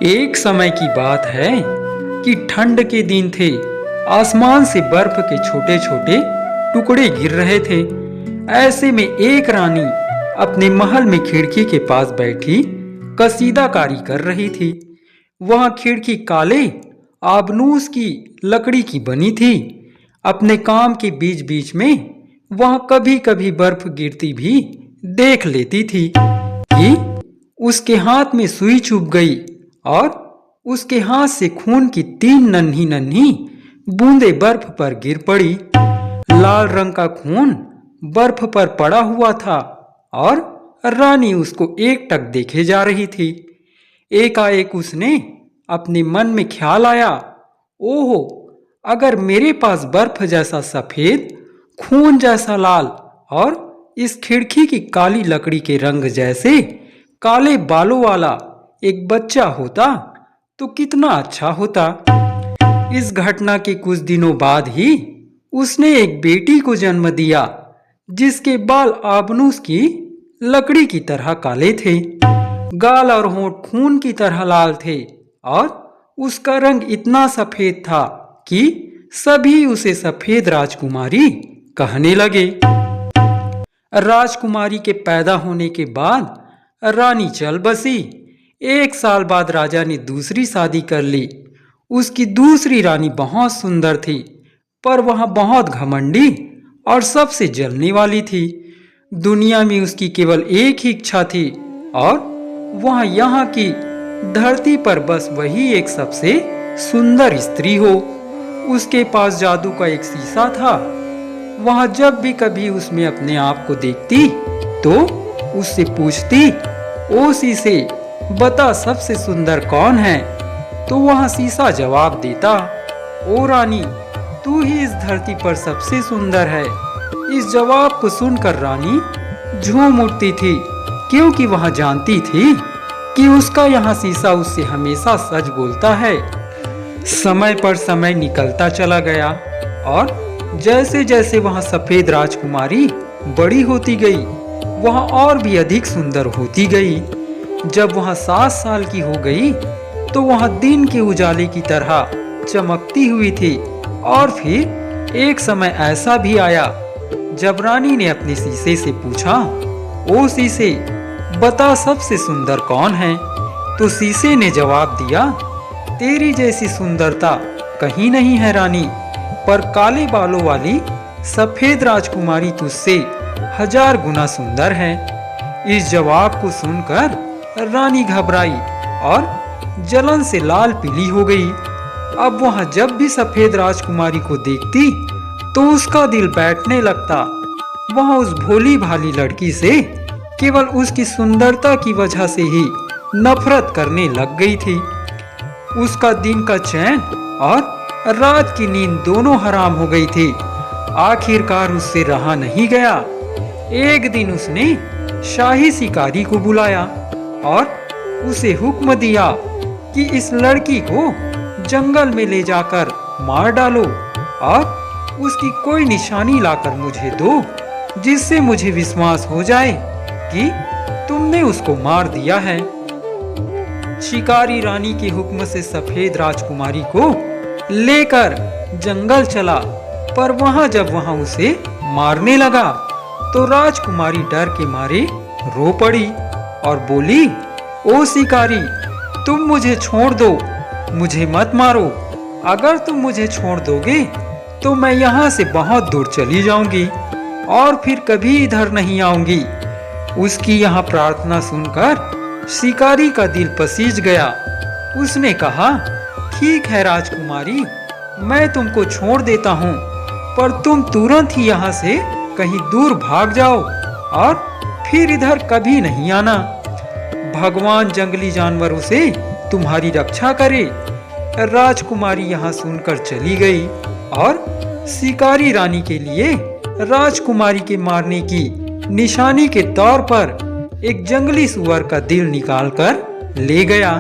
एक समय की बात है कि ठंड के दिन थे। आसमान से बर्फ के छोटे छोटे टुकड़े गिर रहे थे। ऐसे में एक रानी अपने महल में खिड़की के पास बैठी कसीदाकारी कर रही थी। वह खिड़की काले आबनूस की लकड़ी की बनी थी। अपने काम के बीच बीच में वह कभी कभी बर्फ गिरती भी देख लेती थी कि उसके हाथ में सुई चुभ गई और उसके हाथ से खून की 3 नन्ही नन्ही बूंदें बर्फ पर गिर पड़ी। लाल रंग का खून बर्फ पर पड़ा हुआ था और रानी उसको एकटक देखे जा रही थी। एकाएक उसने अपने मन में ख्याल आया, ओहो, अगर मेरे पास बर्फ जैसा सफेद, खून जैसा लाल और इस खिड़की की काली लकड़ी के रंग जैसे काले बालों वाला एक बच्चा होता तो कितना अच्छा होता। इस घटना के कुछ दिनों बाद ही उसने एक बेटी को जन्म दिया जिसके बाल आबनूस की लकड़ी की तरह काले थे। गाल और होंठ खून की तरह लाल थे और उसका रंग इतना सफेद था कि सभी उसे सफेद राजकुमारी कहने लगे। राजकुमारी के पैदा होने के बाद रानी चल बसी। 1 साल बाद राजा ने दूसरी शादी कर ली। उसकी दूसरी रानी बहुत सुंदर थी, पर वह बहुत घमंडी और सबसे जलने वाली थी। दुनिया में उसकी केवल एक ही इच्छा थी और वह यहाँ की धरती पर बस वही एक सबसे सुंदर स्त्री हो। उसके पास जादू का एक शीशा था। वह जब भी कभी उसमें अपने आप को देखती तो उससे पूछती, ओ शीशे, बता सबसे सुंदर कौन है? तो वह शीशा जवाब देता, ओ रानी, तू ही इस धरती पर सबसे सुंदर है। इस जवाब को सुनकर रानी झूम उठती थी, क्योंकि वह जानती थी कि उसका यहाँ शीशा उससे हमेशा सच बोलता है। समय पर समय निकलता चला गया और जैसे जैसे वह सफेद राजकुमारी बड़ी होती गई, वह और भी अधिक सुंदर होती गई। जब वह 7 साल की हो गई तो वह दिन के उजाले की तरह चमकती हुई थी। और फिर एक समय ऐसा भी आया जब रानी ने अपने शीशे से पूछा, ओ शीशे, बता सबसे सुंदर कौन है? तो शीशे ने जवाब दिया, तेरी जैसी सुंदरता कहीं नहीं है रानी, पर काले बालों वाली सफेद राजकुमारी तुझसे 1000 गुना सुंदर है। इस जवाब को सुनकर रानी घबराई और जलन से लाल पीली हो गई। अब वह जब भी सफेद राजकुमारी को देखती तो उसका दिल बैठने लगता। वह उस भोली भाली लड़की से केवल उसकी सुंदरता की वजह से ही नफरत करने लग गई थी। उसका दिन का चैन और रात की नींद दोनों हराम हो गई थी। आखिरकार उससे रहा नहीं गया। एक दिन उसने शाही शिकारी को बुलाया और उसे हुक्म दिया कि इस लड़की को जंगल में ले जाकर मार डालो और उसकी कोई निशानी लाकर मुझे दो, जिससे मुझे विश्वास हो जाए कि तुमने उसको मार दिया है। शिकारी रानी के हुक्म से सफेद राजकुमारी को लेकर जंगल चला, पर जब वहां उसे मारने लगा तो राजकुमारी डर के मारे रो पड़ी और बोली, ओ शिकारी, तुम मुझे छोड़ दो, मुझे मत मारो। अगर तुम मुझे छोड़ दोगे तो मैं यहाँ से बहुत दूर चली जाऊंगी और फिर कभी इधर नहीं आऊंगी। उसकी यहाँ प्रार्थना सुनकर शिकारी का दिल पसीज गया। उसने कहा, ठीक है राजकुमारी, मैं तुमको छोड़ देता हूँ, पर तुम तुरंत ही यहाँ से कहीं दूर भाग जाओ और फिर इधर कभी नहीं आना। भगवान जंगली जानवरों से तुम्हारी रक्षा करे। राजकुमारी यहाँ सुनकर चली गई और शिकारी रानी के लिए राजकुमारी के मारने की निशानी के तौर पर एक जंगली सुअर का दिल निकालकर ले गया।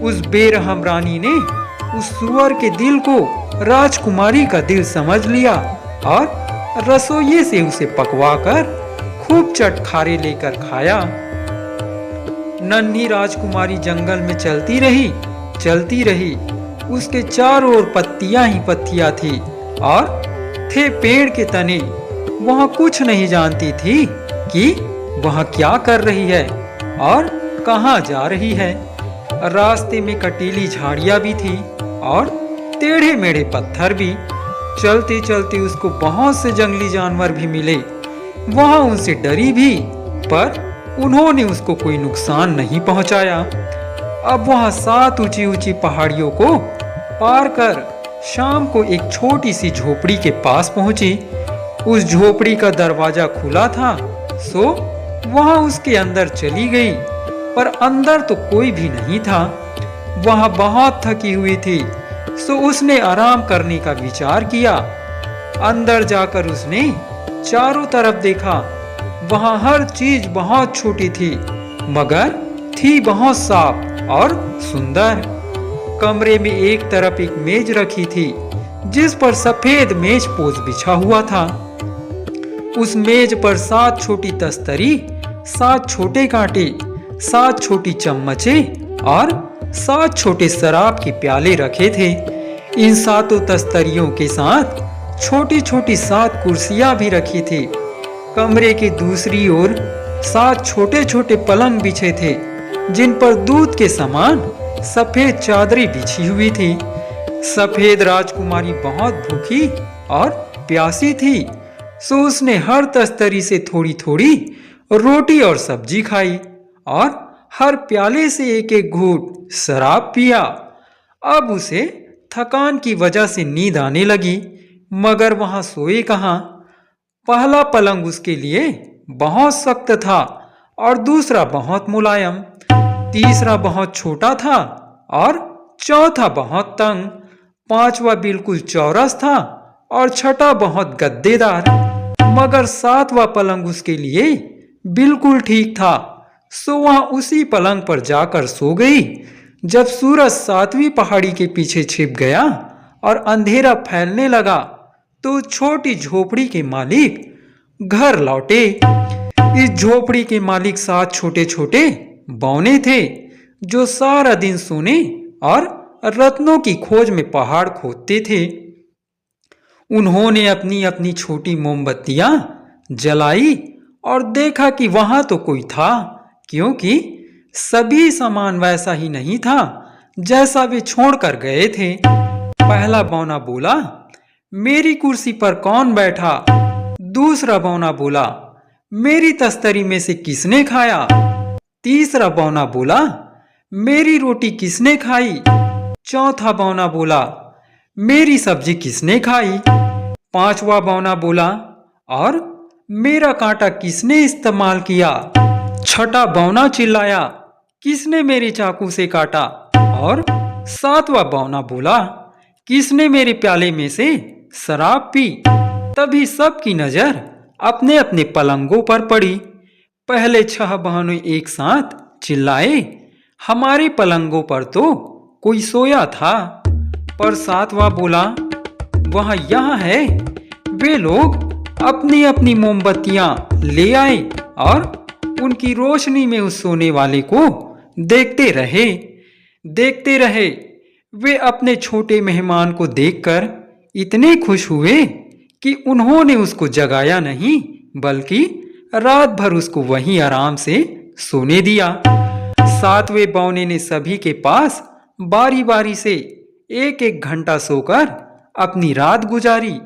उस बेरहम रानी ने उस सुअर के दिल को राजकुमारी का दिल समझ लिया और रसोइये से उसे पकवाकर खूब चटखारे लेकर खाया। नन्ही राजकुमारी जंगल में चलती रही। उसके चारों ओर पत्तियां ही पत्तियां थी और थे पेड़ के तने। वह कुछ नहीं जानती थी कि वह क्या कर रही है और कहाँ जा रही है। रास्ते में कटीली झाड़ियां भी थी और टेढ़े मेढ़े पत्थर भी। चलते चलते उसको बहुत से जंगली जानवर भी मिले। वह उनसे डरी भी, पर उन्होंने उसको कोई नुकसान नहीं पहुंचाया। अब वह 7 ऊंची ऊंची पहाड़ियों को पार कर शाम को एक छोटी सी झोपड़ी के पास पहुंची। उस झोपड़ी का दरवाजा खुला था, सो वह उसके अंदर चली गई, पर अंदर तो कोई भी नहीं था। वह बहुत थकी हुई थी, सो उसने आराम करने का विचार किया। अंदर जाकर उसने चारों तरफ देखा। वहां हर चीज बहुत छोटी थी, मगर थी बहुत साफ और सुंदर। कमरे में एक तरफ एक मेज रखी थी, जिस पर सफेद मेज पोश बिछा हुआ था। उस मेज पर 7 छोटी तस्तरी, 7 छोटे कांटे, 7 छोटी चम्मचे और 7 छोटे शराब के प्याले रखे थे। इन 7 तस्तरियों के साथ छोटी छोटी 7 कुर्सियां भी रखी थी। कमरे की दूसरी ओर 7 छोटे छोटे पलंग बिछे थे, जिन पर दूध के समान सफेद चादरें बिछी हुई थी। सफेद राजकुमारी बहुत भूखी और प्यासी थी, सो उसने हर तस्तरी से थोड़ी थोड़ी रोटी और सब्जी खाई और हर प्याले से एक एक घूंट शराब पिया। अब उसे थकान की वजह से नींद आने लगी, मगर वहां सोए कहाँ। पहला पलंग उसके लिए बहुत सख्त था और दूसरा बहुत मुलायम, तीसरा बहुत छोटा था और चौथा बहुत तंग, पांचवा बिल्कुल चौरस था और छठा बहुत गद्देदार। मगर 7वां पलंग उसके लिए बिल्कुल ठीक था, सो वह उसी पलंग पर जाकर सो गई। जब सूरज 7वीं पहाड़ी के पीछे छिप गया और अंधेरा फैलने लगा, तो छोटी झोपड़ी के मालिक घर लौटे। इस झोपड़ी के मालिक 7 छोटे छोटे बौने थे, जो सारा दिन सोने और रत्नों की खोज में पहाड़ खोदते थे। उन्होंने अपनी अपनी छोटी मोमबत्तियां जलाई और देखा कि वहां तो कोई था, क्योंकि सभी सामान वैसा ही नहीं था जैसा वे छोड़कर गए थे। पहला बौना बोला, मेरी कुर्सी पर कौन बैठा? दूसरा बौना बोला, मेरी तस्तरी में से किसने खाया? तीसरा बौना बोला, मेरी रोटी किसने खाई? चौथा बौना बोला, मेरी सब्जी किसने खाई? पांचवा बौना बोला, और मेरा कांटा किसने इस्तेमाल किया? छठा बौना चिल्लाया, किसने मेरे चाकू से काटा? और 7वां बौना बोला, किसने मेरे प्याले में से शराब पी? तभी सबकी नजर अपने अपने पलंगों पर पड़ी। पहले 6 बहनों एक साथ चिल्लाए, हमारे पलंगों पर तो कोई सोया था। पर 7वां बोला, वह यहाँ है। वे लोग अपनी अपनी मोमबत्तियां ले आए और उनकी रोशनी में उस सोने वाले को देखते रहे। वे अपने छोटे मेहमान को देखकर इतने खुश हुए कि उन्होंने उसको जगाया नहीं, बल्कि रात भर उसको वहीं आराम से सोने दिया। 7वें बौने ने सभी के पास बारी बारी से एक एक घंटा सोकर अपनी रात गुजारी।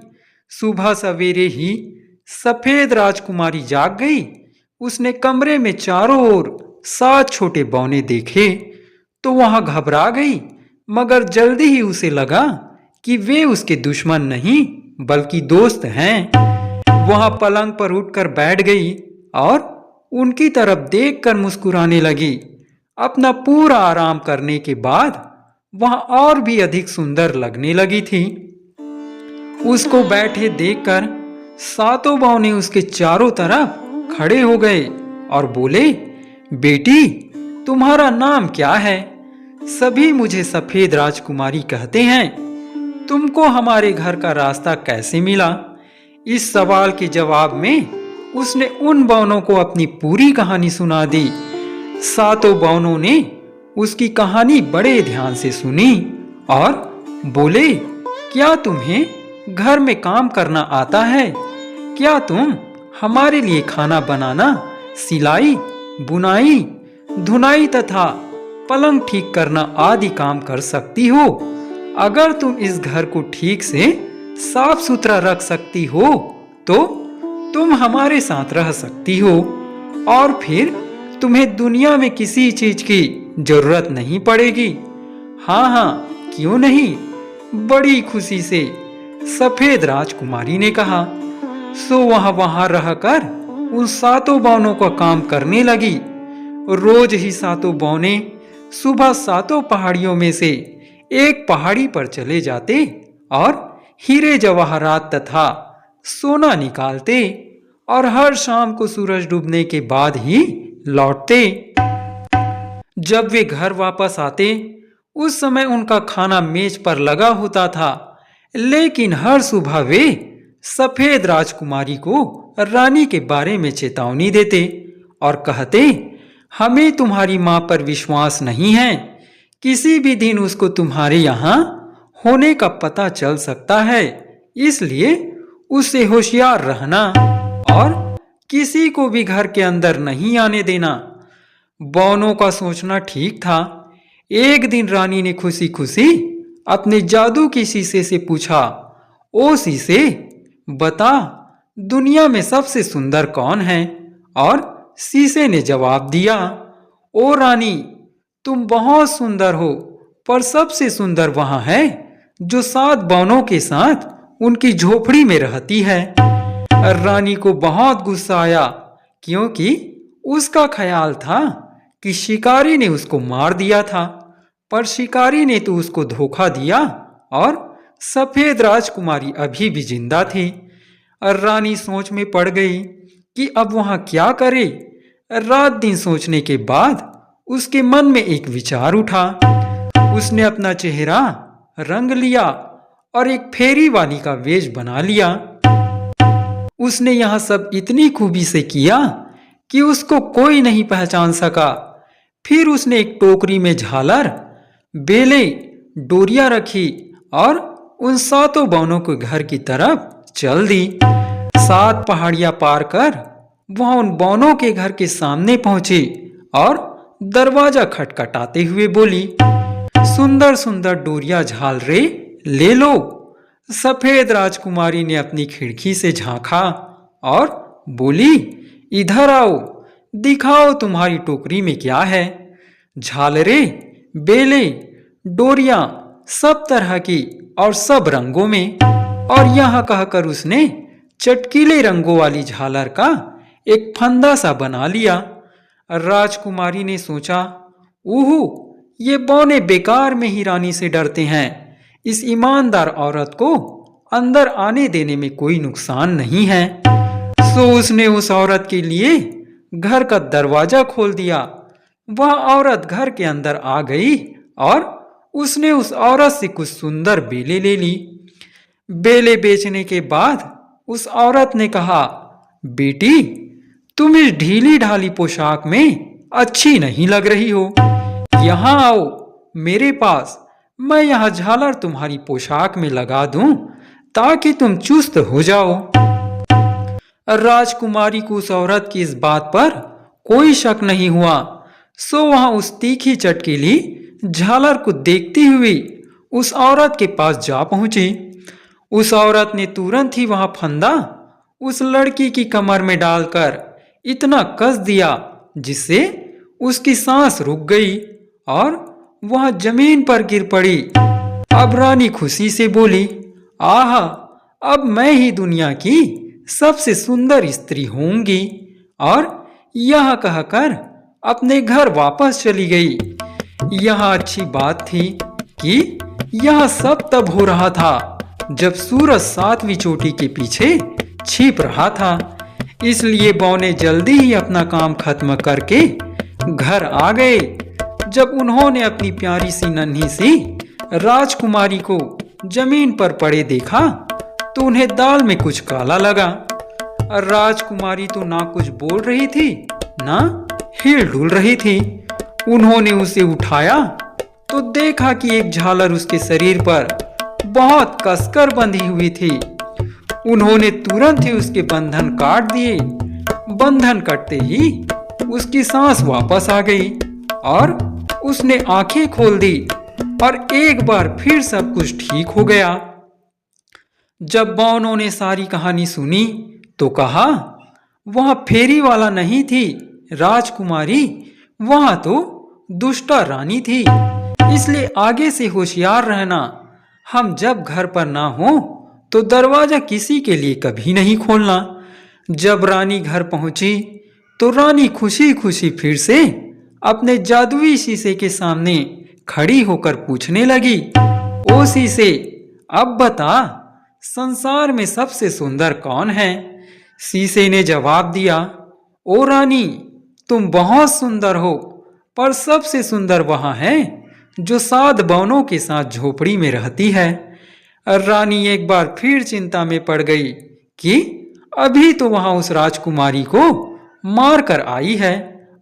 सुबह सवेरे ही सफेद राजकुमारी जाग गई। उसने कमरे में चारों ओर 7 छोटे बौने देखे तो वहां घबरा गई, मगर जल्दी ही उसे लगा कि वे उसके दुश्मन नहीं बल्कि दोस्त हैं। वहां पलंग पर उठकर बैठ गई और उनकी तरफ देखकर मुस्कुराने लगी। अपना पूरा आराम करने के बाद वह और भी अधिक सुंदर लगने लगी थी। उसको बैठे देखकर 7 बौने उसके चारों तरफ खड़े हो गए और बोले, बेटी तुम्हारा नाम क्या है? सभी मुझे सफेद राजकुमारी कहते हैं। तुमको हमारे घर का रास्ता कैसे मिला? इस सवाल के जवाब में उसने उन बौनों को अपनी पूरी कहानी सुना दी। सातों बौनों ने उसकी कहानी बड़े ध्यान से सुनी और बोले, क्या तुम्हें घर में काम करना आता है? क्या तुम हमारे लिए खाना बनाना, सिलाई, बुनाई, धुनाई तथा पलंग ठीक करना आदि काम कर सकती हो? अगर तुम इस घर को ठीक से साफ सुथरा रख सकती हो तो तुम हमारे साथ रह सकती हो और फिर तुम्हें दुनिया में किसी चीज की जरूरत नहीं पड़ेगी। हाँ हाँ, क्यों नहीं? बड़ी खुशी से सफेद राजकुमारी ने कहा। सो वहां रहकर उन सातों बौनों का काम करने लगी। रोज ही सातों बौने सुबह सातों पहाड़ियों में से एक पहाड़ी पर चले जाते और हीरे जवाहरात तथा सोना निकालते और हर शाम को सूरज डूबने के बाद ही लौटते। जब वे घर वापस आते उस समय उनका खाना मेज पर लगा होता था, लेकिन हर सुबह वे सफेद राजकुमारी को रानी के बारे में चेतावनी देते और कहते, हमें तुम्हारी मां पर विश्वास नहीं है, किसी भी दिन उसको तुम्हारे यहाँ होने का पता चल सकता है, इसलिए उससे होशियार रहना और किसी को भी घर के अंदर नहीं आने देना। बौनों का सोचना ठीक था। एक दिन रानी ने खुशी खुशी अपने जादू के शीशे से पूछा, ओ शीशे, बता दुनिया में सबसे सुंदर कौन है? और शीशे ने जवाब दिया, ओ रानी, तुम बहुत सुंदर हो, पर सबसे सुंदर वहां है जो 7 बौनों के साथ उनकी झोपड़ी में रहती है। रानी को बहुत गुस्सा आया, क्योंकि उसका ख्याल था कि शिकारी ने उसको मार दिया था, पर शिकारी ने तो उसको धोखा दिया और सफेद राजकुमारी अभी भी जिंदा थी। रानी सोच में पड़ गई कि अब वहां क्या करे। रात दिन सोचने के बाद उसके मन में एक विचार उठा। उसने अपना चेहरा रंग लिया और एक फेरी वाली का वेश बना लिया। उसने यह सब इतनी खूबी से किया कि उसको कोई नहीं पहचान सका। फिर उसने एक टोकरी में झालर, बेले, डोरियां रखी और उन 7 बौनों के घर की तरफ चल दी। 7 पहाड़ियां पार कर वह उन बौनों के घर के सामने पहुंची और दरवाजा खटखटाते हुए बोली, सुंदर सुंदर डोरिया झालरे ले लो। सफेद राजकुमारी ने अपनी खिड़की से झांका और बोली, इधर आओ, दिखाओ तुम्हारी टोकरी में क्या है। झालरे, बेले, डोरियां सब तरह की और सब रंगों में। और यह कहकर उसने चटकीले रंगों वाली झालर का एक फंदा सा बना लिया। राजकुमारी ने सोचा, ओहो, ये बौने बेकार में ही रानी से डरते हैं, इस ईमानदार औरत को अंदर आने देने में कोई नुकसान नहीं है। सो उसने उस औरत के लिए घर का दरवाजा खोल दिया। वह औरत घर के अंदर आ गई और उसने उस औरत से कुछ सुंदर बेले ले ली। बेले बेचने के बाद उस औरत ने कहा, बेटी, तुम इस ढीली ढाली पोशाक में अच्छी नहीं लग रही हो, यहाँ आओ मेरे पास, मैं यह झालर तुम्हारी पोशाक में लगा दूं ताकि तुम चुस्त हो जाओ। राजकुमारी को उस औरत की इस बात पर कोई शक नहीं हुआ। सो वहां उस तीखी चटकीली झालर को देखती हुई उस औरत के पास जा पहुंची। उस औरत ने तुरंत ही वहां फंदा उस लड़की की कमर में डालकर इतना कस दिया जिससे उसकी सांस रुक गई और वह जमीन पर गिर पड़ी। अब रानी खुशी से बोली, आहा, अब मैं ही दुनिया की सबसे सुंदर स्त्री होंगी। और यह कहकर अपने घर वापस चली गई। यह अच्छी बात थी कि यह सब तब हो रहा था जब सूरज 7वीं चोटी के पीछे छिप रहा था। इसलिए बौने जल्दी ही अपना काम खत्म करके घर आ गए। जब उन्होंने अपनी प्यारी सी नन्ही सी राजकुमारी को जमीन पर पड़े देखा तो उन्हें दाल में कुछ काला लगा। राजकुमारी तो ना कुछ बोल रही थी ना हिल डुल रही थी। उन्होंने उसे उठाया तो देखा कि एक झालर उसके शरीर पर बहुत कसकर बंधी हुई थी। उन्होंने तुरंत ही उसके बंधन काट दिए। बंधन कटते ही उसकी सांस वापस आ गई और उसने आंखें खोल दी और एक बार फिर सब कुछ ठीक हो गया। जब बौनों ने सारी कहानी सुनी तो कहा, वह फेरी वाला नहीं थी राजकुमारी, वहां तो दुष्टा रानी थी। इसलिए आगे से होशियार रहना। हम जब घर पर ना हो तो दरवाजा किसी के लिए कभी नहीं खोलना। जब रानी घर पहुंची तो रानी खुशी खुशी फिर से अपने जादुई शीशे के सामने खड़ी होकर पूछने लगी, ओ शीशे, अब बता, संसार में सबसे सुंदर कौन है? शीशे ने जवाब दिया, ओ रानी, तुम बहुत सुंदर हो, पर सबसे सुंदर वहां है जो 7 बौनों के साथ झोपड़ी में रहती है। रानी एक बार फिर चिंता में पड़ गई कि अभी तो वहां उस राजकुमारी को मार कर आई है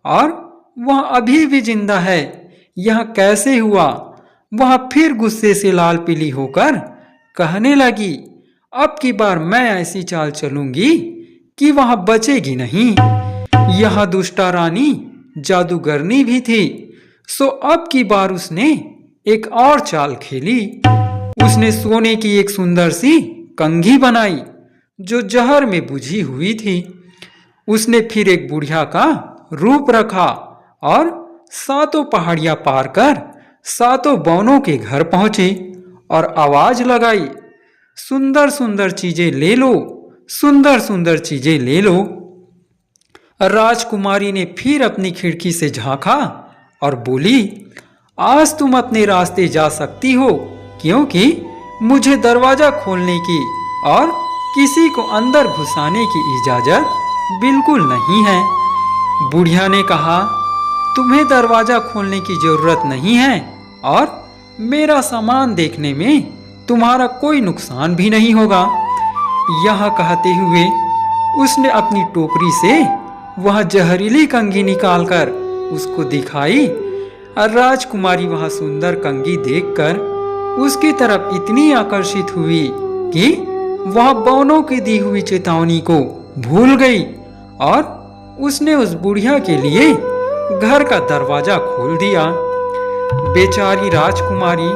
और वह अभी भी जिंदा है, यह कैसे हुआ? वह फिर गुस्से से लाल पीली होकर कहने लगी, अब की बार मैं ऐसी चाल चलूंगी कि वह बचेगी नहीं। यह दुष्टा रानी जादूगरनी भी थी, सो अब की बार उसने एक और चाल खेली। उसने सोने की एक सुंदर सी कंघी बनाई जो जहर में बुझी हुई थी। उसने फिर एक बुढ़िया का रूप रखा और 7 पहाड़ियां पार कर 7 बौनों के घर पहुंची और आवाज लगाई, सुंदर सुंदर चीजें ले लो, सुंदर सुंदर चीजें ले लो। राजकुमारी ने फिर अपनी खिड़की से झांका और बोली, आज तुम अपने रास्ते जा सकती हो, क्योंकि मुझे दरवाजा खोलने की और किसी को अंदर घुसाने की इजाजत बिल्कुल नहीं है। बुढ़िया ने कहा, तुम्हें दरवाजा खोलने की जरूरत नहीं है और मेरा सामान देखने में तुम्हारा कोई नुकसान भी नहीं होगा। यह कहते हुए उसने अपनी टोकरी से वह जहरीली कंघी निकालकर उसको दिखाई और राजकुमारी वह सुंदर कंघी देखकर उसकी तरफ इतनी आकर्षित हुई कि वह बौनों की दी हुई चेतावनी को भूल गई और उसने उस बुढ़िया के लिए घर का दरवाजा खोल दिया। बेचारी राजकुमारी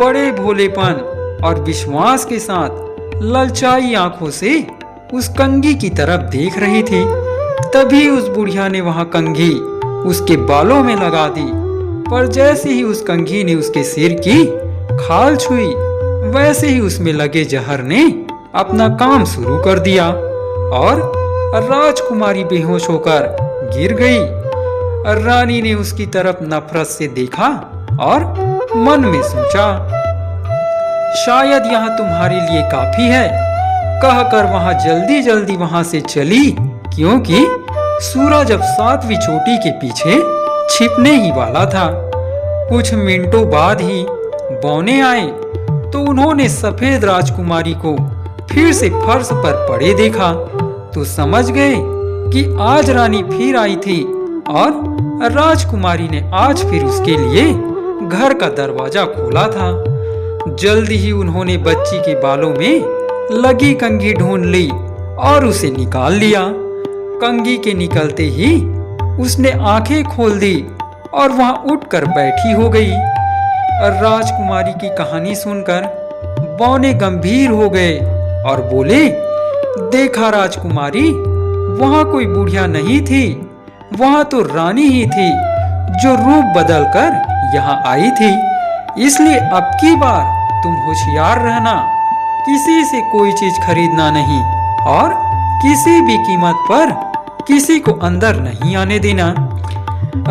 बड़े भोलेपन और विश्वास के साथ ललचाई आंखों से उस कंघी की तरफ देख रही थी। तभी उस बुढ़िया ने वहां कंघी उसके बालों में लगा दी, पर जैसे ही उस कंघी ने उसके सिर की खाल छुई, वैसे ही उसमें लगे जहर ने अपना काम शुरू कर दिया और राजकुमारी बेहोश होकर गिर गई। रानी ने उसकी तरफ नफरत से देखा और मन में सोचा, शायद यह तुम्हारे लिए काफी है, कहकर वहां जल्दी जल्दी वहां से चली, क्योंकि सूरज अब 7वीं चोटी के पीछे छिपने ही वाला था। कुछ मिनटों बाद ही बौने आए तो उन्होंने सफेद राजकुमारी को फिर से फर्श पर पड़े देखा तो समझ गए कि आज रानी फिर आई थी और राजकुमारी ने आज फिर उसके लिए घर का दरवाजा खोला था। जल्दी ही उन्होंने बच्ची के बालों में लगी कंघी ढूंढ ली और उसे निकाल लिया। कंघी के निकलते ही उसने आंखें खोल दी और वहां उठकर बैठी हो गई। राजकुमारी की कहानी सुनकर बौने गंभीर हो गए और बोले, देखा राजकुमारी, वहां कोई बुढ़िया नहीं थी, वहां तो रानी ही थी जो रूप बदलकर यहाँ आई थी। इसलिए अब की बार तुम होशियार रहना, किसी से कोई चीज खरीदना नहीं और किसी भी कीमत पर किसी को अंदर नहीं आने देना।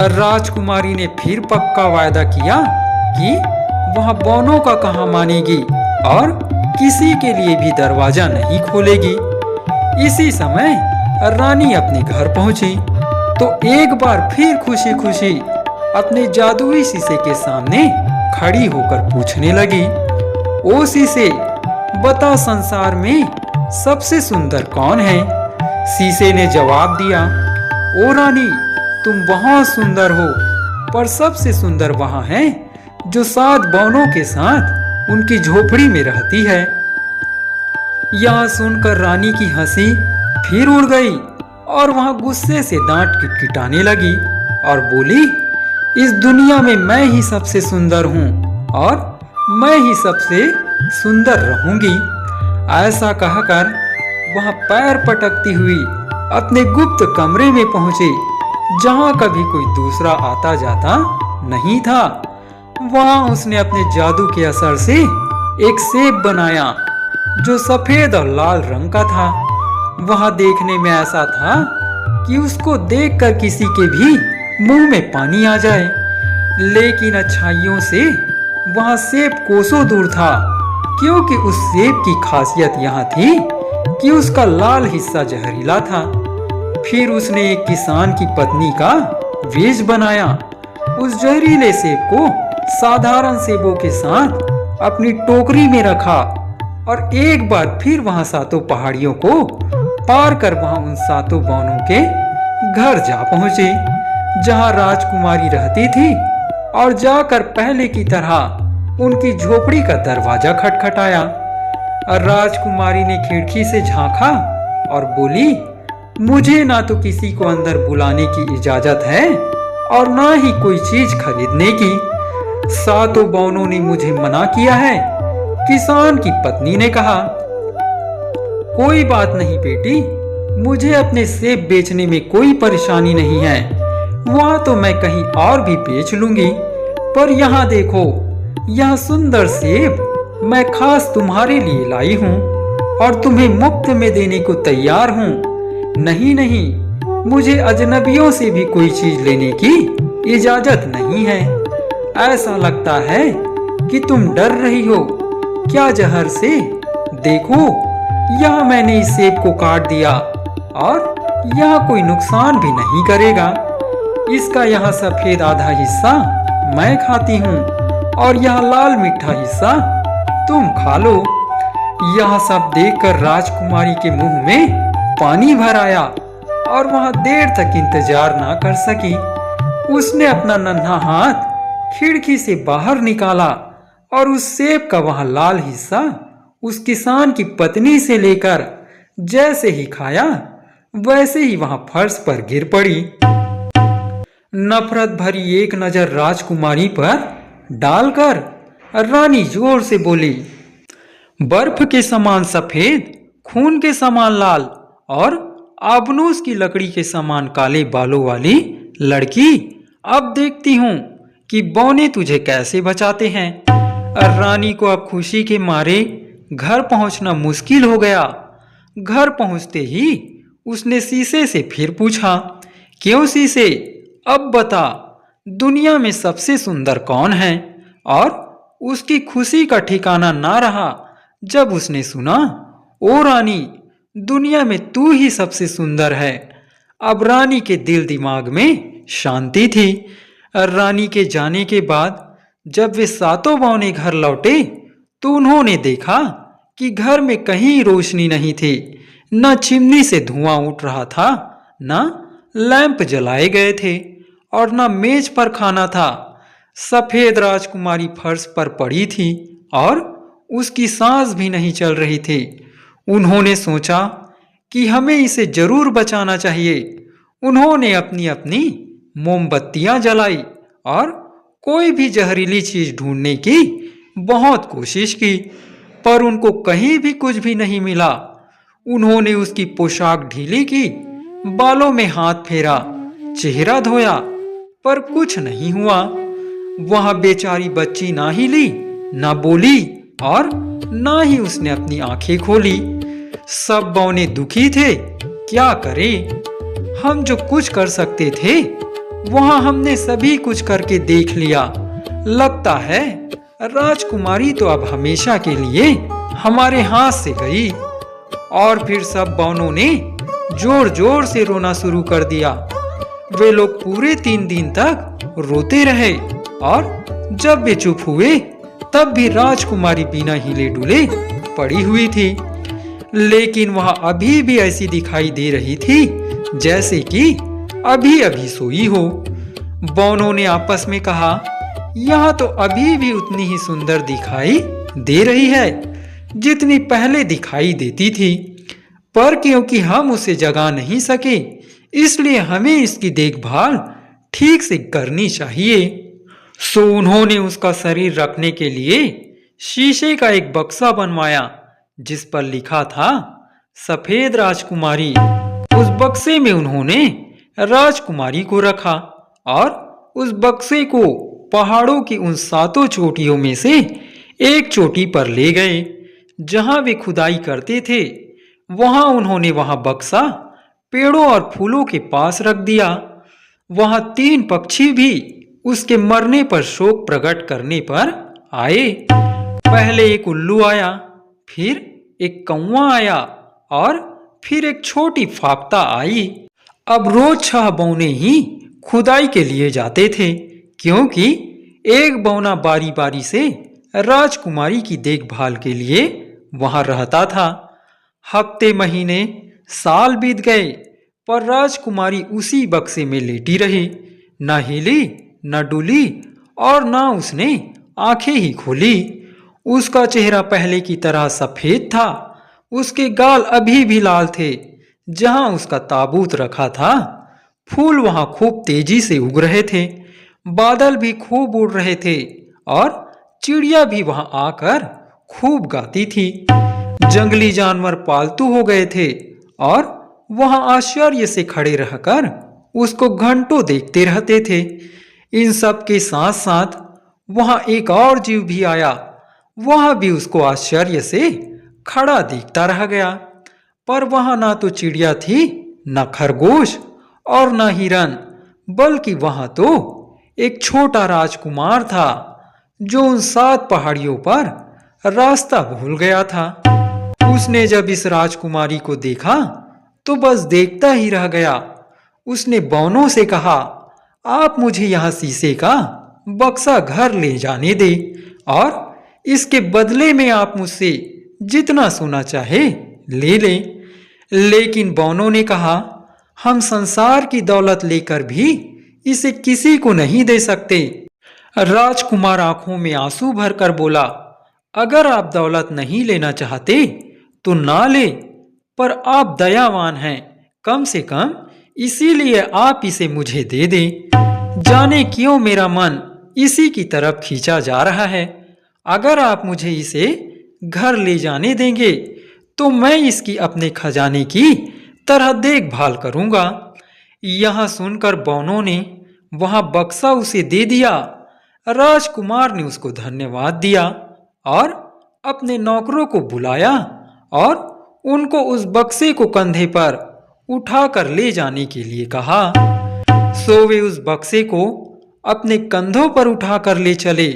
राजकुमारी ने फिर पक्का वायदा किया कि वह बौनों का कहा मानेगी और किसी के लिए भी दरवाजा नहीं खोलेगी। इसी समय रानी अपने घर पहुंची तो एक बार फिर खुशी खुशी अपने जादुई शीशे के सामने खड़ी होकर पूछने लगी, ओ शीशे, बता संसार में सबसे सुंदर कौन है? शीशे ने जवाब दिया, ओ रानी, तुम बहुत सुंदर हो, पर सबसे सुंदर वहां है जो 7 बौनों के साथ उनकी झोपड़ी में रहती है। यह सुनकर रानी की हंसी फिर उड़ गई और वहां गुस्से से दांत किटकिटाने लगी और बोली, इस दुनिया में मैं ही सबसे सुंदर हूँ और मैं ही सबसे सुंदर रहूंगी। ऐसा कहकर वह पैर पटकती हुई अपने गुप्त कमरे में पहुंची, जहां कभी कोई दूसरा आता जाता नहीं था। वहां उसने अपने जादू के असर से एक सेब बनाया जो सफेद और लाल रंग का था। वह देखने में ऐसा था कि उसको देखकर किसी के भी मुंह में पानी आ जाए, लेकिन अच्छाइयों से वह सेब कोसों दूर था, क्योंकि उस सेब की खासियत यह थी कि उसका लाल हिस्सा जहरीला था। फिर उसने एक किसान की पत्नी का वेश बनाया। उस जहरीले सेब को साधारण सेबों के साथ अपनी टोकरी में रखा और एक बार फिर वहां 7 पहाड़ियों को पार कर वहां उन 7 बौनों के घर जा पहुंचे, जहां राजकुमारी रहती थी, और जाकर पहले की तरह उनकी झोपड़ी का दरवाजा खटखटाया। राजकुमारी ने खिड़की से झांका और बोली, मुझे ना तो किसी को अंदर बुलाने की इजाजत है और ना ही कोई चीज खरीदने की। 7 बौनों ने मुझे मना किया है। किसान की पत्नी ने कहा, कोई बात नहीं बेटी, मुझे अपने सेब बेचने में कोई परेशानी नहीं है, वहां तो मैं कहीं और भी बेच लूंगी, पर यहाँ देखो, यह सुंदर सेब मैं खास तुम्हारे लिए लाई हूँ और तुम्हें मुफ्त में देने को तैयार हूँ। नहीं नहीं, मुझे अजनबियों से भी कोई चीज लेने की इजाजत नहीं है। ऐसा लगता है कि तुम डर रही हो क्या जहर से? देखो, यह मैंने इस सेब को काट दिया और यह कोई नुकसान भी नहीं करेगा। इसका यह सफेद आधा हिस्सा मैं खाती हूँ और यह लाल मीठा हिस्सा तुम खा लो। यह सब देखकर राजकुमारी के मुंह में पानी भर आया और वह देर तक इंतजार ना कर सकी। उसने अपना नन्हा हाथ खिड़की से बाहर निकाला और उस सेब का वह लाल हिस्सा उस किसान की पत्नी से लेकर जैसे ही खाया, वैसे ही वहां फर्श पर गिर पड़ी। नफरत भरी एक नजर राजकुमारी पर डालकर रानी जोर से बोली, बर्फ के समान सफेद, खून के समान लाल और आबनूस की लकड़ी के समान काले बालों वाली लड़की, अब देखती हूँ कि बौने तुझे कैसे बचाते हैं। रानी को अब खुशी के मारे घर पहुंचना मुश्किल हो गया। घर पहुंचते ही उसने शीशे से फिर पूछा, क्यों शीशे, अब बता, दुनिया में सबसे सुंदर कौन है? और उसकी खुशी का ठिकाना ना रहा जब उसने सुना, ओ रानी, दुनिया में तू ही सबसे सुंदर है। अब रानी के दिल दिमाग में शांति थी। रानी के जाने के बाद जब वे 7 बौने घर लौटे तो उन्होंने देखा कि घर में कहीं रोशनी नहीं थी, न चिमनी से धुआं उठ रहा था, न लैंप जलाए गए थे और न मेज पर खाना था। सफेद राजकुमारी फर्श पर पड़ी थी और उसकी सांस भी नहीं चल रही थी। उन्होंने सोचा कि हमें इसे जरूर बचाना चाहिए। उन्होंने अपनी अपनी मोमबत्तियां जलाई और कोई भी जहरीली चीज ढूंढने की बहुत कोशिश की, पर उनको कहीं भी कुछ भी नहीं मिला। उन्होंने उसकी पोशाक ढीली की, बालों में हाथ फेरा, चेहरा धोया, पर कुछ नहीं हुआ। वह बेचारी बच्ची ना हिली, ना बोली और ना ही उसने अपनी आंखें खोली। सब बौने दुखी थे। क्या करें? हम जो कुछ कर सकते थे वहां हमने सभी कुछ करके देख लिया। लगता है राजकुमारी तो अब हमेशा के लिए हमारे हाथ से गई। और फिर सब बौनों ने जोर जोर से रोना शुरू कर दिया। वे लोग पूरे 3 दिन तक रोते रहे और जब वे चुप हुए तब भी राजकुमारी बिना हिले डुले पड़ी हुई थी। लेकिन वह अभी भी ऐसी दिखाई दे रही थी जैसे कि अभी अभी सोई हो। बौनों ने आपस में कहा, यह तो अभी भी उतनी ही सुंदर दिखाई दे रही है जितनी पहले दिखाई देती थी, पर क्योंकि हम उसे जगा नहीं सके, इसलिए हमें इसकी देखभाल ठीक से करनी चाहिए। सो उन्होंने उसका शरीर रखने के लिए शीशे का एक बक्सा बनवाया जिस पर लिखा था सफेद राजकुमारी। उस बक्से में उन्होंने राजकुमारी को रखा और उस बक्से को पहाड़ों की उन 7 चोटियों में से एक चोटी पर ले गए जहां वे खुदाई करते थे। वहां उन्होंने वहां बक्सा पेड़ों और फूलों के पास रख दिया। वहां 3 पक्षी भी उसके मरने पर शोक प्रकट करने पर आए। पहले एक उल्लू आया, फिर एक कौवा आया और फिर एक छोटी फाख्ता आई। अब रोज 6 बौने ही खुदाई के लिए जाते थे, क्योंकि एक बौना बारी बारी से राजकुमारी की देखभाल के लिए वहां रहता था। हफ्ते, महीने, साल बीत गए, पर राजकुमारी उसी बक्से में लेटी रही, न हिली, न डुली और न उसने आंखें ही खोली। उसका चेहरा पहले की तरह सफेद था, उसके गाल अभी भी लाल थे। जहां उसका ताबूत रखा था, फूल वहां खूब तेजी से उग रहे थे, बादल भी खूब उड़ रहे थे और चिड़िया भी वहां आकर खूब गाती थी। जंगली जानवर पालतू हो गए थे और वहां आश्चर्य से खड़े रहकर उसको घंटों देखते रहते थे। इन सब के साथ साथ वहां एक और जीव भी आया। वह भी उसको आश्चर्य से खड़ा देखता रह गया, पर वहां ना तो चिड़िया थी, न खरगोश और न हिरन, बल्कि वहां तो एक छोटा राजकुमार था जो उन 7 पहाड़ियों पर रास्ता भूल गया था। उसने जब इस राजकुमारी को देखा तो बस देखता ही रह गया। उसने बौनों से कहा, आप मुझे यहां शीशे का बक्सा घर ले जाने दे और इसके बदले में आप मुझसे जितना सोना चाहे ले लें। लेकिन बौनों ने कहा, हम संसार की दौलत लेकर भी इसे किसी को नहीं दे सकते। राजकुमार आंखों में आंसू भरकर बोला, अगर आप दौलत नहीं लेना चाहते तो ना ले, पर आप दयावान हैं, कम से कम इसीलिए आप इसे मुझे दे दें। जाने क्यों मेरा मन इसी की तरफ खींचा जा रहा है। अगर आप मुझे इसे घर ले जाने देंगे तो मैं इसकी अपने खजाने की तरह देखभाल करूंगा। यह सुनकर बौनों ने वहां बक्सा उसे दे दिया। राजकुमार ने उसको धन्यवाद दिया और अपने नौकरों को बुलाया और उनको उस बक्से को कंधे पर उठाकर ले जाने के लिए कहा। सो वे उस बक्से को अपने कंधों पर उठाकर ले चले।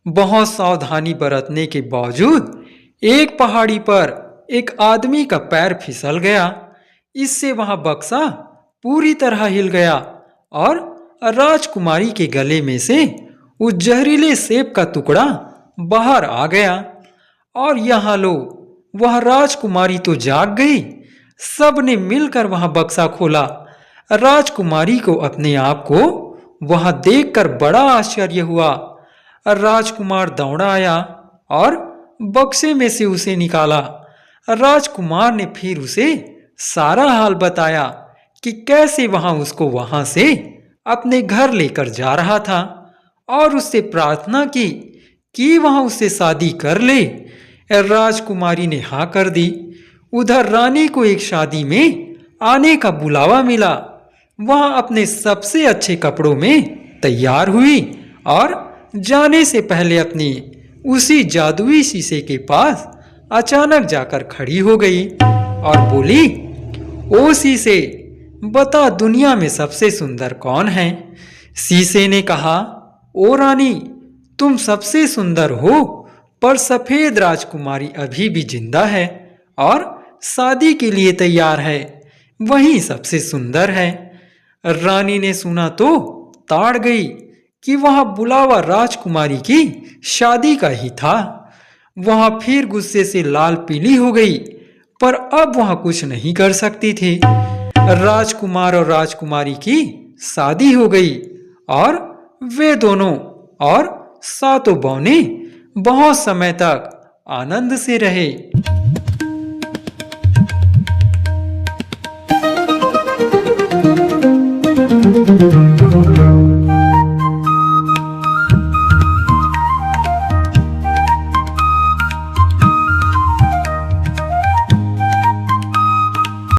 बहुत सावधानी बरतने के बावजूद एक पहाड़ी पर एक आदमी का पैर फिसल गया। इससे वहां बक्सा पूरी तरह हिल गया और राजकुमारी के गले में से उस जहरीले सेब का टुकड़ा बाहर आ गया। और यहाँ लो, वह राजकुमारी तो जाग गई। सबने मिलकर वहां बक्सा खोला। राजकुमारी को अपने आप को वहां देखकर बड़ा आश्चर्य हुआ। राजकुमार दौड़ा आया और बक्से में से उसे निकाला। राजकुमार ने फिर उसे सारा हाल बताया कि कैसे वहां उसको वहां से अपने घर लेकर जा रहा था और उससे प्रार्थना की कि वहां उससे शादी कर ले। राजकुमारी ने हाँ कर दी। उधर रानी को एक शादी में आने का बुलावा मिला। वह अपने सबसे अच्छे कपड़ों में तैयार हुई और जाने से पहले अपनी उसी जादुई शीशे के पास अचानक जाकर खड़ी हो गई और बोली, ओ शीशे, बता दुनिया में सबसे सुंदर कौन है। शीशे ने कहा, ओ रानी, तुम सबसे सुंदर हो, पर सफेद राजकुमारी अभी भी जिंदा है और शादी के लिए तैयार है, वही सबसे सुंदर है। रानी ने सुना तो ताड़ गई कि वह बुलावा राजकुमारी की शादी का ही था। वह फिर गुस्से से लाल पीली हो गई, पर अब वह कुछ नहीं कर सकती थी। राजकुमार और राजकुमारी की शादी हो गई और वे दोनों और सातों बौने बहुत समय तक आनंद से रहे।